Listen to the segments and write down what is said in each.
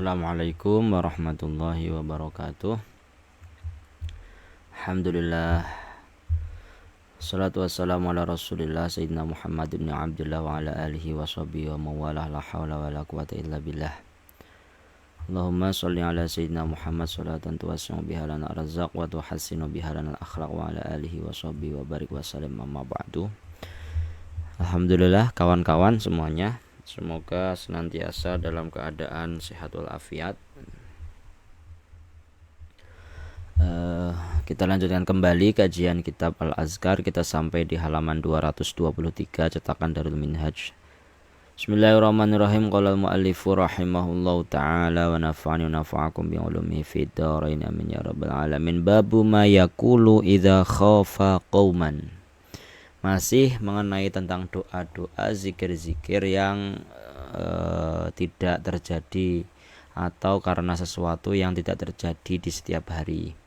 Assalamualaikum warahmatullahi wabarakatuh. Alhamdulillah. Salatu wassalamu ala rasulillah Sayyidina Muhammad ibn Abdullah wa ala alihi wa sahbihi wa mawalah. La hawla wa la quwata illa billah. Allahumma salli ala Sayyidina Muhammad salatan tuwasi'u biha lana arzaq wa tuhassinu biha lana al-akhlaq wa ala alihi wa sahbihi wa barik wa salim amma ba'du. Alhamdulillah kawan-kawan semuanya, semoga senantiasa dalam keadaan sehat walafiat. Kita lanjutkan kembali kajian kitab Al-Azkar. Kita sampai di halaman 223 cetakan Darul Minhaj. Bismillahirrahmanirrahim. Qala al-muallifu rahimahullahu ta'ala wa nafa'ani wa nafa'akum bi ulumihi fid dharain amin ya rabbal alamin. Babu ma yaqulu idza khafa qauman. Masih mengenai tentang doa-doa, zikir-zikir yang tidak terjadi atau karena sesuatu yang tidak terjadi di setiap hari.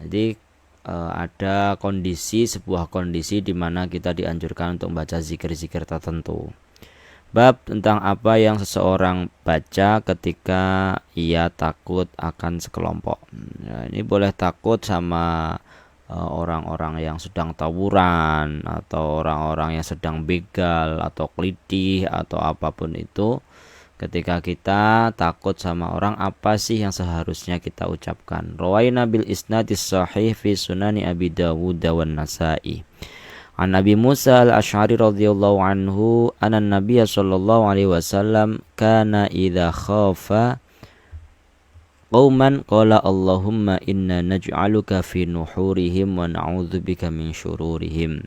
Jadi ada sebuah kondisi di mana kita dianjurkan untuk membaca zikir-zikir tertentu. Bab tentang apa yang seseorang baca ketika ia takut akan sekelompok. Ini boleh takut sama orang-orang yang sedang tawuran, atau orang-orang yang sedang begal atau kelitih atau apapun itu. Ketika kita takut sama orang, apa sih yang seharusnya kita ucapkan? Rawaina bil isnadis sahih fi sunani Abi Dawud wan Nasa'i. An Nabi Musa al-Asy'ari radhiyallahu anhu anna Nabiy sallallahu alaihi wasallam kana idza khafa qauman qala Allahumma inna naj'aluka fi nuhurihim wa na'udzubika min syururihim.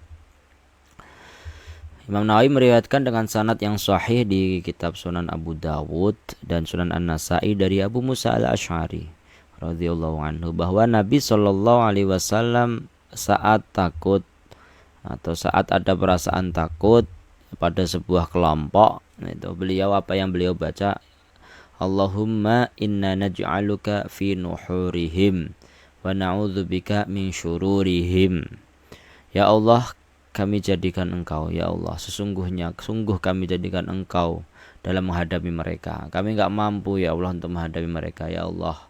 Imam Nawawi meriwayatkan dengan sanad yang sahih di kitab Sunan Abu Dawud dan Sunan An-Nasa'i dari Abu Musa al-Asy'ari radhiyallahu anhu bahwa Nabi sallallahu alaihi wasallam saat takut atau saat ada perasaan takut pada sebuah kelompok, itu apa yang beliau baca, Allahumma inna naj'aluka fi nuhurihim wa na'udzubika min syururihim. Ya Allah, kami jadikan engkau, ya Allah, sungguh kami jadikan engkau dalam menghadapi mereka. Kami enggak mampu ya Allah untuk menghadapi mereka, ya Allah,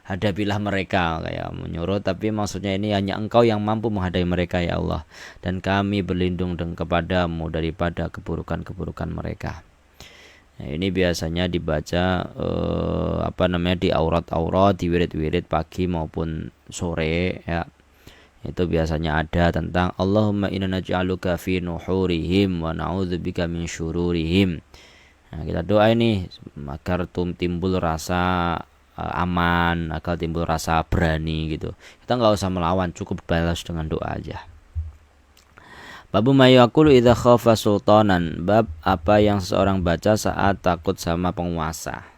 hadapilah mereka, kayak menyuruh, tapi maksudnya ini hanya engkau yang mampu menghadapi mereka, ya Allah, dan kami berlindung kepadamu daripada keburukan-keburukan mereka. Nah, ini biasanya dibaca di aurat-aurat, di wirid-wirid pagi maupun sore ya. Itu biasanya ada tentang Allahumma inna naj'aluka fi nuhurihim wa na'udzubika min syururihim. Nah, kita doa ini agar timbul rasa aman, agar timbul rasa berani gitu. Kita enggak usah melawan, cukup balas dengan doa aja. Babu ma yaqulu idza khafa sultanan. Bab apa yang seseorang baca saat takut sama penguasa.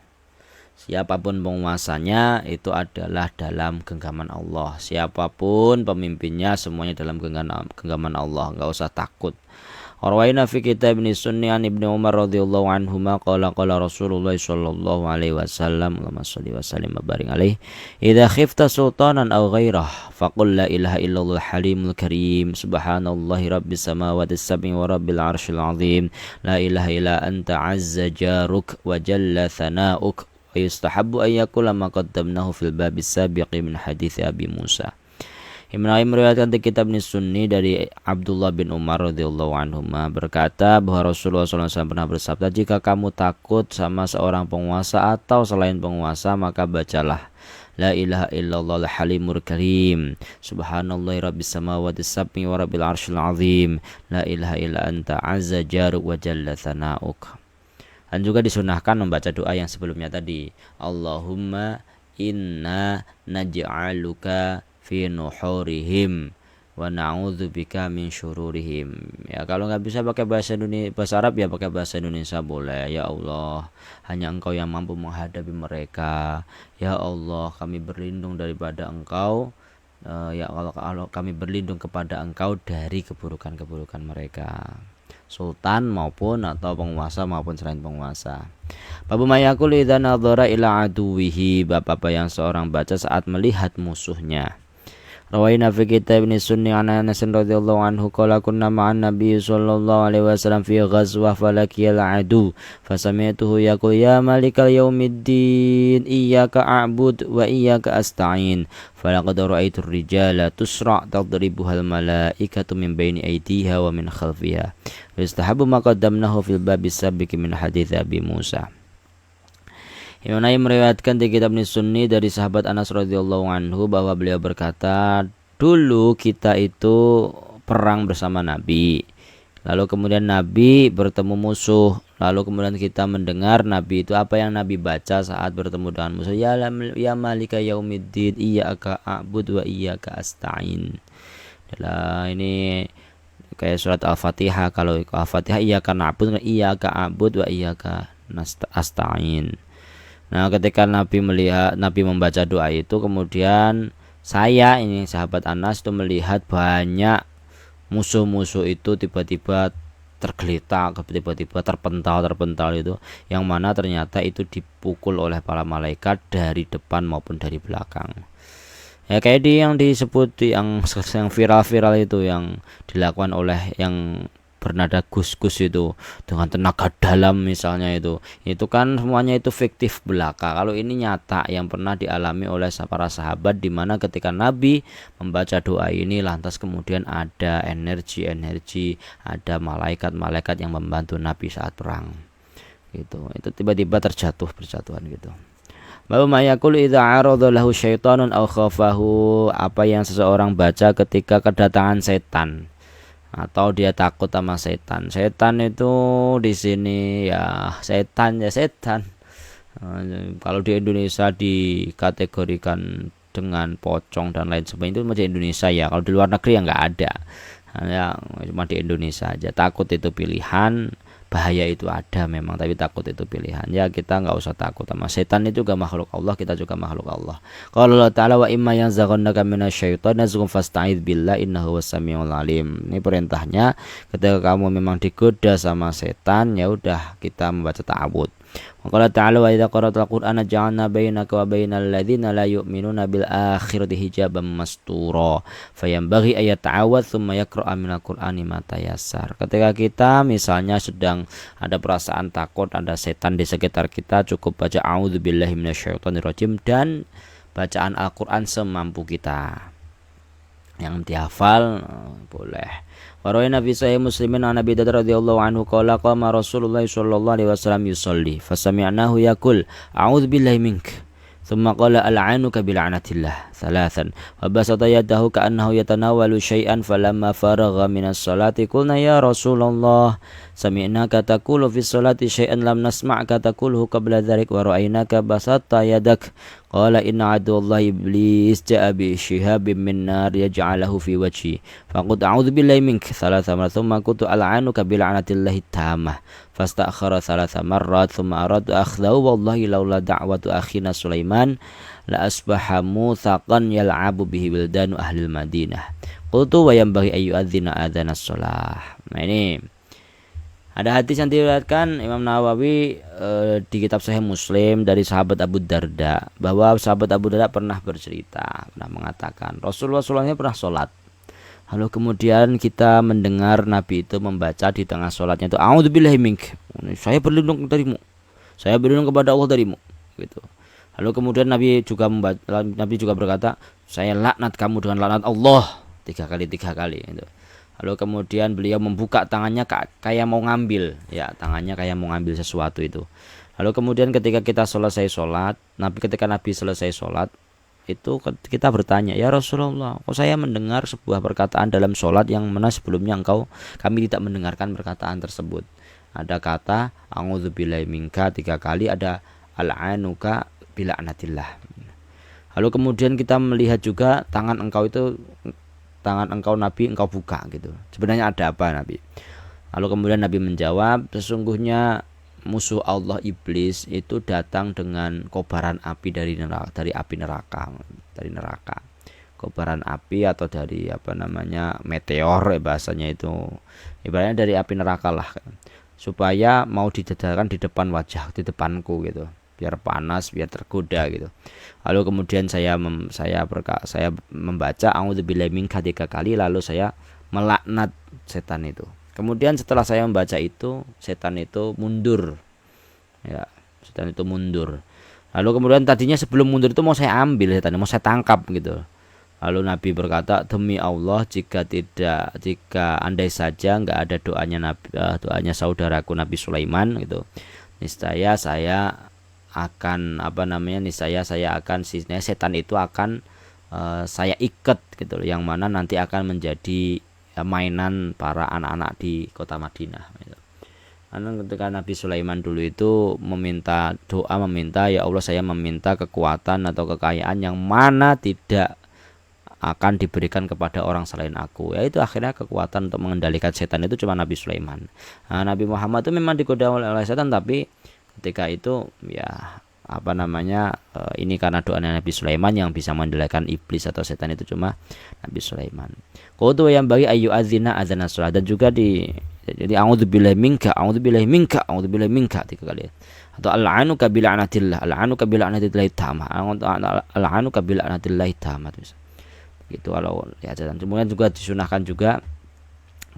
Siapapun penguasanya itu adalah dalam genggaman Allah. Siapapun pemimpinnya semuanya dalam genggaman Allah. Enggak usah takut. Rawaina fi kitab Ibnu Sunni an Ibnu Umar radhiyallahu anhuma qala Rasulullah sallallahu alaihi wasallam Allahumma shalli wa sallim wa barik alaihi idza khifta sultanan aw ghairah faqul la ilaha illallah halimul karim subhanallahi rabbis samawati sab'i wa rabbil arsyil azim la ilaha illa anta azza jaruk wa jalla thana'uk wa yustahabbu an yaqula ma qaddamnahu fil babis sabiqi min hadits Abi Musa. Imam Nawawi meriwayatkan di kitab Sunni dari Abdullah bin Umar radhiyallahu anhu berkata bahwa Rasulullah SAW pernah bersabda, jika kamu takut sama seorang penguasa atau selain penguasa, maka bacalah la ilaha illallah halimur karim subhanallahi rabbis samawati sab'i wa rabbil arsyil azim la ilaha illa anta azza jaruk wa jalla thana'uk. Dan juga disunahkan membaca doa yang sebelumnya tadi, Allahumma inna naj'aluka fi nuhurihim wa na'udzubika min syururihim. Ya, kalau nggak bisa pakai bahasa Arab ya pakai bahasa Indonesia boleh. Ya Allah, hanya engkau yang mampu menghadapi mereka. Ya Allah, kami berlindung daripada engkau. Ya Allah, kami berlindung kepada engkau dari keburukan-keburukan mereka, sultan maupun atau penguasa maupun selain penguasa. Babu mayaqul idza nadhara ila aduwihi. Bab apa yang seorang baca saat melihat musuhnya. Rawaina fi kitab Ibnu Sunni an Anas radhiyallahu anhu qala kunna ma'an Nabi sallallahu alaihi wasallam fi ghazwah falakiyal adu fasami'tuhu yaqul ya malikal yaumiddin iyyaka a'bud wa iyyaka asta'in falaqad ra'aitu ar-rijala tusra' tadribuhal malaikatu min baini aydiha wa min khalfiha yustahabu ma qaddamnahu fil babi sabiqi min hadits Abi Musa. Imam Nawawi meriwayatkan di kitab Sunni dari sahabat Anas radhiyallahu anhu bahwa beliau berkata, dulu kita itu perang bersama Nabi. Lalu kemudian Nabi bertemu musuh. Lalu kemudian kita mendengar Nabi itu apa yang Nabi baca saat bertemu dengan musuh. Ya malika yaumiddin iyyaka a'bud wa iyyaka asta'in. Ini kayak surat Al-Fatihah. Kalau Al-Fatihah iyyaka na'bud wa iyyaka a'bud wa iyyaka asta'in. Nah, ketika Nabi membaca doa itu, kemudian saya ini sahabat Anas itu melihat banyak musuh-musuh itu tiba-tiba tergeletak, tiba-tiba terpental itu, yang mana ternyata itu dipukul oleh para malaikat dari depan maupun dari belakang. Ya kayak yang disebut yang viral-viral itu yang dilakukan oleh yang bernada gus-gus itu dengan tenaga dalam misalnya itu kan semuanya itu fiktif belaka. Kalau ini nyata yang pernah dialami oleh para sahabat, di mana ketika Nabi membaca doa ini lantas kemudian ada energi ada malaikat yang membantu Nabi saat perang gitu. Itu tiba-tiba berjatuhan gitu. Baru mayakul idza arada lahu syaitanun aw khafahu, apa yang seseorang baca ketika kedatangan setan atau dia takut sama setan. Setan itu di sini ya setan. Kalau di Indonesia dikategorikan dengan pocong dan lain sebagainya itu masih Indonesia ya. Kalau di luar negeri ya nggak ada. Ya cuma di Indonesia aja. Takut itu pilihan, bahaya itu ada memang, tapi takut itu pilihan. Ya kita nggak usah takut sama setan, itu juga makhluk Allah, kita juga makhluk Allah. Kalau Allah Ta'ala wa imma yanzaghannaka minasyaitonir nazghun fasta'idz billah innahu was-sami'ul alim. Ini perintahnya ketika kamu memang digoda sama setan, ya udah kita membaca ta'awudz. Qala ta'ala wa idza qara'tal qur'ana ja'alna bainaka wa bainal ladzina la yu'minuna bil akhirati hijaban mastura fayanbaghi ayat ta'awwadz tsumma yaqra'a minal qur'ani ma tayassar. Ketika kita misalnya sedang ada perasaan takut ada setan di sekitar kita, cukup baca a'udzubillahi minasyaitonirrajim dan bacaan Al-Qur'an semampu kita. Yang dihafal boleh. Warawina fi sahih Muslimin an Abi Darda radhiyallahu anhu qala qama Rasulullah sallallahu alaihi wasallam yusalli fasami'nahu yaqul a'udzu billahi mink thumma qala al'anuka bil'anatillah thalathan wa basata yadahu ka'annahu yatanawalu syai'an falamma faragha minas salati qulna ya Rasulullah sami'naka taqulu fi salati syai'an lam nasma'ka taquluhu qabla dhalik wa ra'aynaka basatta yadak qala inna adullahi iblis ja'a bi shihabin min nar yaj'alahu fi wajhi faqul a'udzu billahi mink thalatha marrat thumma qultu al'anuka bil'anatillahi tammah fastakhara thalatha marrat thumma aradu akhdahu wallahi laula da'watu akhina Sulaiman la asbaha muthaqan yal'abu bihi wildanu ahlil Madinah qultu wa yanbaghi ayu adzina adzanas shalah. Nah ini ada hadis yang diriwayatkan Imam Nawawi di kitab Sahih Muslim dari sahabat Abu Darda, bahwa sahabat Abu Darda pernah mengatakan Rasulullah pernah sholat. Lalu kemudian kita mendengar Nabi itu membaca di tengah sholatnya itu a'udzubillahi mink, saya berlindung darimu, saya berlindung kepada Allah darimu gitu. Lalu kemudian Nabi juga berkata, saya laknat kamu dengan laknat Allah tiga kali gitu. Lalu kemudian beliau membuka tangannya kayak mau ngambil, ya tangannya kayak mau ngambil sesuatu itu. Lalu kemudian ketika kita selesai sholat, ketika Nabi selesai sholat itu kita bertanya, ya Rasulullah, kok saya mendengar sebuah perkataan dalam sholat yang mana sebelumnya kami tidak mendengarkan perkataan tersebut. Ada kata a'udzubillahi minka 3 kali, ada al'anuka bila'natillah. Lalu kemudian kita melihat juga tangan engkau Nabi engkau buka gitu. Sebenarnya ada apa Nabi? Lalu kemudian Nabi menjawab, sesungguhnya musuh Allah iblis itu datang dengan kobaran api dari neraka. Kobaran api atau dari meteor bahasanya itu. Ibaratnya dari api neraka lah. Supaya mau didedarkan di depan wajah, di depanku gitu. biar panas, biar tergoda gitu. Lalu kemudian saya membaca a'udzubillahi minka 3 kali, lalu saya melaknat setan itu. Kemudian setelah saya membaca itu, setan itu mundur. Ya, setan itu mundur. Lalu kemudian tadinya sebelum mundur itu mau saya ambil setan, mau saya tangkap gitu. Lalu Nabi berkata, demi Allah, jika andai saja nggak ada doanya saudaraku Nabi Sulaiman gitu, niscaya saya akan setan itu akan saya ikat gitu, yang mana nanti akan menjadi mainan para anak-anak di kota Madinah gitu. Karena ketika Nabi Sulaiman dulu itu meminta ya Allah, saya meminta kekuatan atau kekayaan yang mana tidak akan diberikan kepada orang selain aku. Yaitu akhirnya kekuatan untuk mengendalikan setan itu cuma Nabi Sulaiman. Nah, Nabi Muhammad itu memang digoda oleh setan, tapi ketika itu ya ini karena doanya Nabi Sulaiman, yang bisa mengendalikan iblis atau setan itu cuma Nabi Sulaiman. Qul yang bagi ayu azina adzana shalah, dan juga jadi a'udzubillahi minka 3 kali. Atau al'anuka bil'anatillah tamah. Al'anuka bil'anatillahi tamah. Gitu kalau ya. Dan kemudian juga disunahkan juga,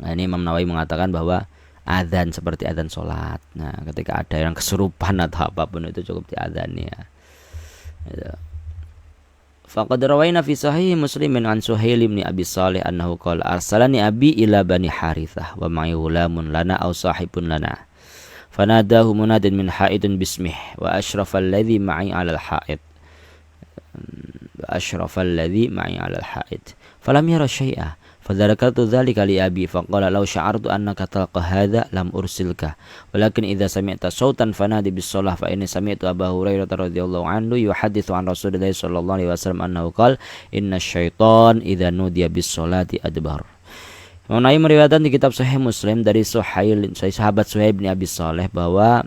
nah ini Imam Nawawi mengatakan bahwa azan seperti azan sholat. Nah, ketika ada yang kesurupan atau apapun itu cukup diadzani ya. Gitu. Faqad rawaina fi sahih Muslim an Suhail bin Abi Shalih annahu qala arsalani abi ila bani Harithah wa ma'i ghulamun lana aw sahibun lana. Fanadahu munadin min haidin bismih wa ashrafal ladzi ma'i 'alal haid. Falam yara syai'a fadzakartu dzalika li abi faqala law sya'artu annaka talqa hadza lam ursilka walakin idza sami'ta sautan fanadi bis shalah fa inni sami'tu Abu Hurairah radhiyallahu anhu yuhadditsu an Rasulillah sallallahu alaihi wasallam annahu qala inna syaitan idza nudiya bis sholati adbar. Imam Nawawi meriwayatkan di kitab Sahih Muslim dari sahabat Suhail bin Abi Shalih bahwa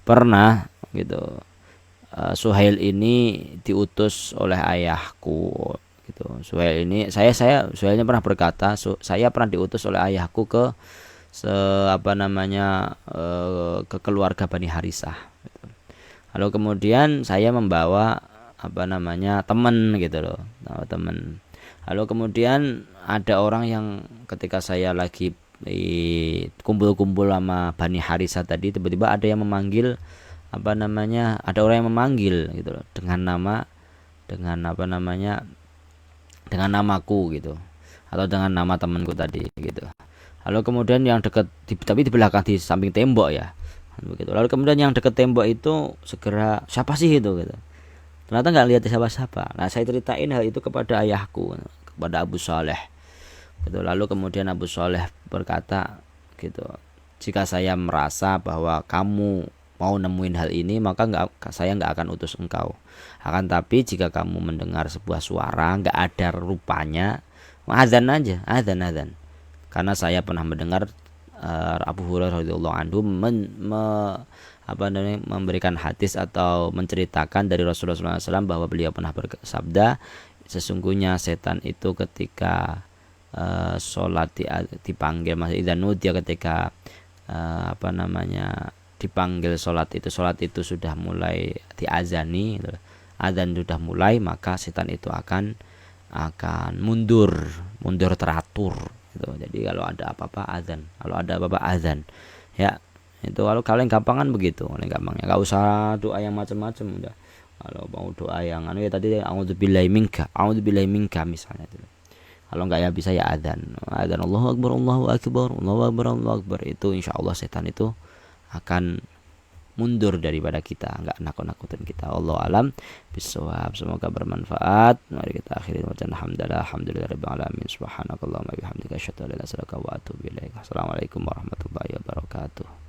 pernah gitu, Suhail ini diutus oleh ayahku gitu. Suhailnya pernah berkata, saya pernah diutus oleh ayahku ke ke keluarga Bani Harisah gitu. Lalu kemudian saya membawa teman gitu loh, teman. Lalu kemudian ada orang yang ketika saya lagi kumpul-kumpul sama Bani Harisah tadi, tiba-tiba ada yang memanggil ada orang yang memanggil gitu loh, dengan namaku gitu, atau dengan nama temanku tadi gitu. Lalu kemudian yang dekat tapi di belakang, di samping tembok ya begitu. Lalu kemudian yang dekat tembok itu segera, siapa sih itu gitu. Ternyata nggak lihat siapa-siapa. Nah, saya ceritain hal itu kepada ayahku, kepada Abu Shalih gitu. Lalu kemudian Abu Shalih berkata gitu, jika saya merasa bahwa kamu mau nemuin hal ini, maka saya nggak akan utus engkau. Akan tapi jika kamu mendengar sebuah suara nggak ada rupanya, azan aja, azan. Karena saya pernah mendengar Abu Hurairah radhiyallahu anhu memberikan hadis atau menceritakan dari Rasulullah SAW bahwa beliau pernah bersabda, sesungguhnya setan itu ketika sholat dipanggil, masih idanudia, ketika dipanggil sholat itu sudah mulai diazani, azan sudah mulai, maka setan itu akan mundur teratur gitu. Jadi kalau ada apa-apa azan ya. Itu kalau yang gampangan begitu, paling gampangnya enggak usah doa yang macam-macam udah. Kalau mau doa yang ya tadi a'udzubillahi minka misalnya itu. Kalau enggak ya bisa ya azan Allahu akbar itu insyaallah setan itu akan mundur daripada kita, enggak nakut-nakutin kita. Wallahu alam bisawab. Semoga bermanfaat. Mari kita akhiri dengan alhamdulillahirabbil alamin. Subhanakallahumma bihamdika asyhadu an la ilaha illa anta astaghfiruka wa atubu ilaik. Assalamualaikum warahmatullahi wabarakatuh.